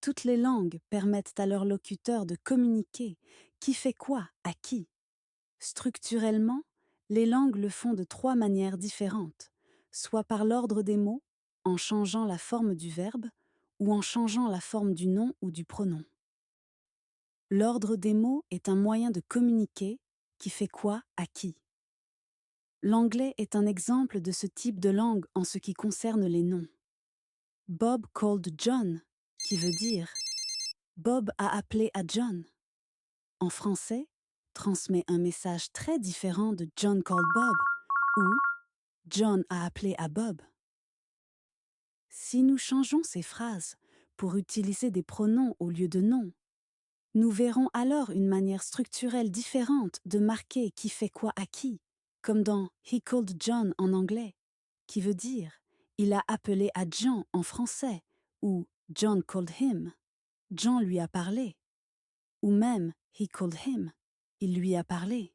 Toutes les langues permettent à leurs locuteurs de communiquer qui fait quoi à qui. Structurellement, les langues le font de trois manières différentes, soit par l'ordre des mots, en changeant la forme du verbe, ou en changeant la forme du nom ou du pronom. L'ordre des mots est un moyen de communiquer qui fait quoi à qui. L'anglais est un exemple de ce type de langue en ce qui concerne les noms. Bob called John, qui veut dire Bob a appelé à John. En français, transmet un message très différent de John called Bob ou John a appelé à Bob. Si nous changeons ces phrases pour utiliser des pronoms au lieu de noms, nous verrons alors une manière structurelle différente de marquer qui fait quoi à qui, comme dans He called John en anglais, qui veut dire il a appelé à John en français, ou John called him, John lui a parlé, ou même He called him, il lui a parlé.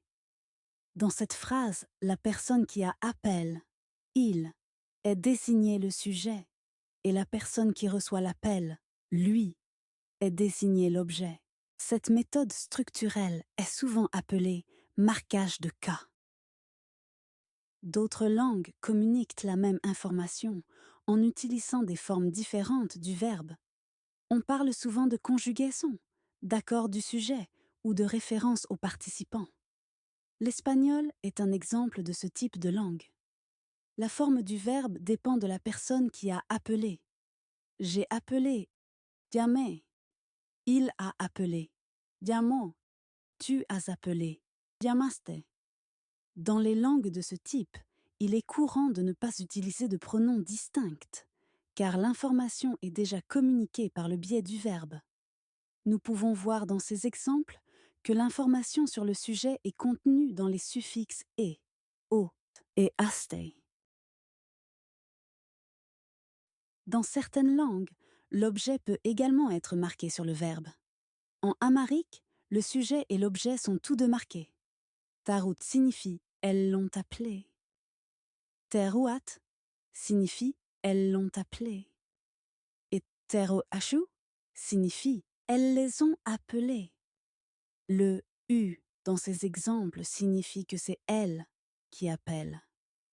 Dans cette phrase, la personne qui a appel, il, est désigné le sujet, et la personne qui reçoit l'appel, lui, est désigné l'objet. Cette méthode structurelle est souvent appelée marquage de cas. D'autres langues communiquent la même information en utilisant des formes différentes du verbe. On parle souvent de conjugaison, d'accord du sujet ou de référence au participant. L'espagnol est un exemple de ce type de langue. La forme du verbe dépend de la personne qui a appelé. J'ai appelé, llamé. Il a appelé, llamó. Tu as appelé, llamaste. Dans les langues de ce type, il est courant de ne pas utiliser de pronoms distincts, car l'information est déjà communiquée par le biais du verbe. Nous pouvons voir dans ces exemples que l'information sur le sujet est contenue dans les suffixes e, o et aste. Dans certaines langues, l'objet peut également être marqué sur le verbe. En amharique, le sujet et l'objet sont tous deux marqués. Tarut signifie « elles l'ont appelé ». Teruat signifie « elles l'ont appelé ». Et teruashu signifie « elles les ont appelés ». Le « u » dans ces exemples signifie que c'est « elles » qui appellent.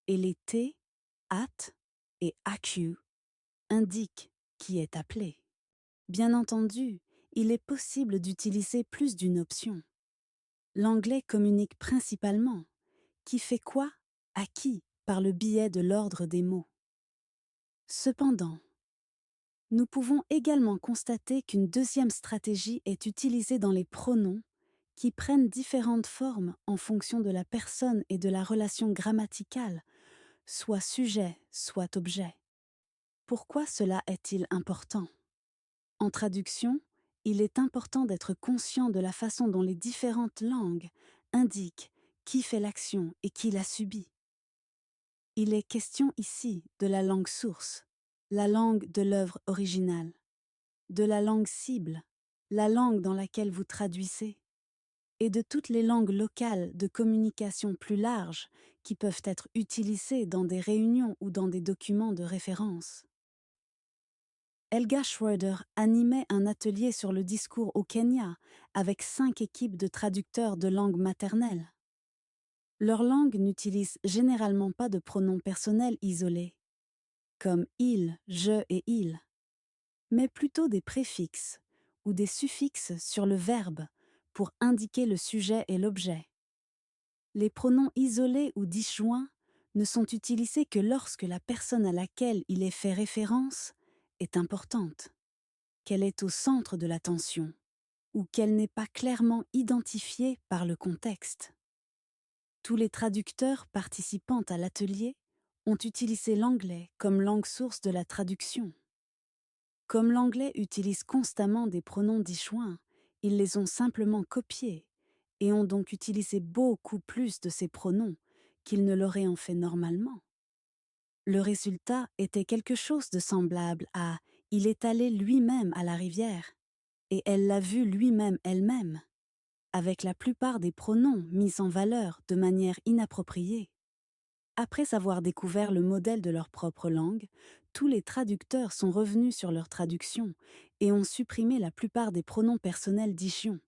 Et les « t », « at » et « aku » indiquent qui est appelé. Bien entendu, il est possible d'utiliser plus d'une option. L'anglais communique principalement qui fait quoi à qui par le biais de l'ordre des mots. Cependant, nous pouvons également constater qu'une deuxième stratégie est utilisée dans les pronoms qui prennent différentes formes en fonction de la personne et de la relation grammaticale, soit sujet, soit objet. Pourquoi cela est-il important ? En traduction, il est important d'être conscient de la façon dont les différentes langues indiquent qui fait l'action et qui la subit. Il est question ici de la langue source, la langue de l'œuvre originale, de la langue cible, la langue dans laquelle vous traduisez, et de toutes les langues locales de communication plus larges qui peuvent être utilisées dans des réunions ou dans des documents de référence. Helga Schroeder animait un atelier sur le discours au Kenya avec 5 équipes de traducteurs de langue maternelle. Leur langue n'utilise généralement pas de pronoms personnels isolés, comme il, je et il, mais plutôt des préfixes ou des suffixes sur le verbe pour indiquer le sujet et l'objet. Les pronoms isolés ou disjoints ne sont utilisés que lorsque la personne à laquelle il est fait référence est importante, qu'elle est au centre de l'attention ou qu'elle n'est pas clairement identifiée par le contexte. Tous les traducteurs participant à l'atelier ont utilisé l'anglais comme langue source de la traduction. Comme l'anglais utilise constamment des pronoms disjoints, ils les ont simplement copiés et ont donc utilisé beaucoup plus de ces pronoms qu'ils ne l'auraient en fait normalement. Le résultat était quelque chose de semblable à « il est allé lui-même à la rivière » et « elle l'a vu lui-même elle-même », avec la plupart des pronoms mis en valeur de manière inappropriée. Après avoir découvert le modèle de leur propre langue, tous les traducteurs sont revenus sur leur traduction et ont supprimé la plupart des pronoms personnels d'ichion.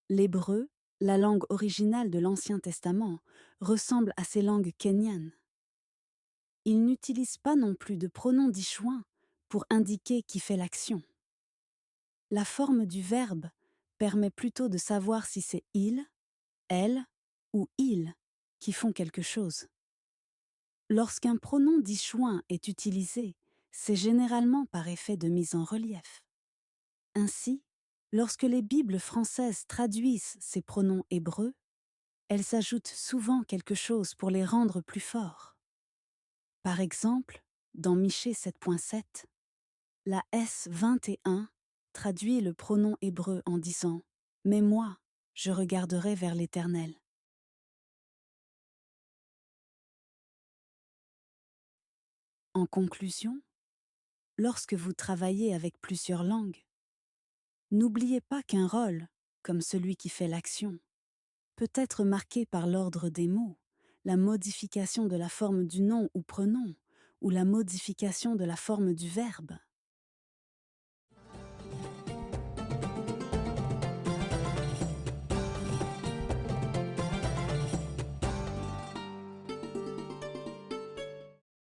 L'hébreu, la langue originale de l'Ancien Testament, ressemble à ces langues kenyanes. Ils n'utilisent pas non plus de pronom d'ichouin pour indiquer qui fait l'action. La forme du verbe permet plutôt de savoir si c'est il, elle ou il qui font quelque chose. Lorsqu'un pronom d'ichouin est utilisé, c'est généralement par effet de mise en relief. Ainsi, lorsque les Bibles françaises traduisent ces pronoms hébreux, elles ajoutent souvent quelque chose pour les rendre plus forts. Par exemple, dans Michée 7.7, la S21 traduit le pronom hébreu en disant « Mais moi, je regarderai vers l'Éternel ». En conclusion, lorsque vous travaillez avec plusieurs langues, n'oubliez pas qu'un rôle, comme celui qui fait l'action, peut être marqué par l'ordre des mots, la modification de la forme du nom ou prénom, ou la modification de la forme du verbe.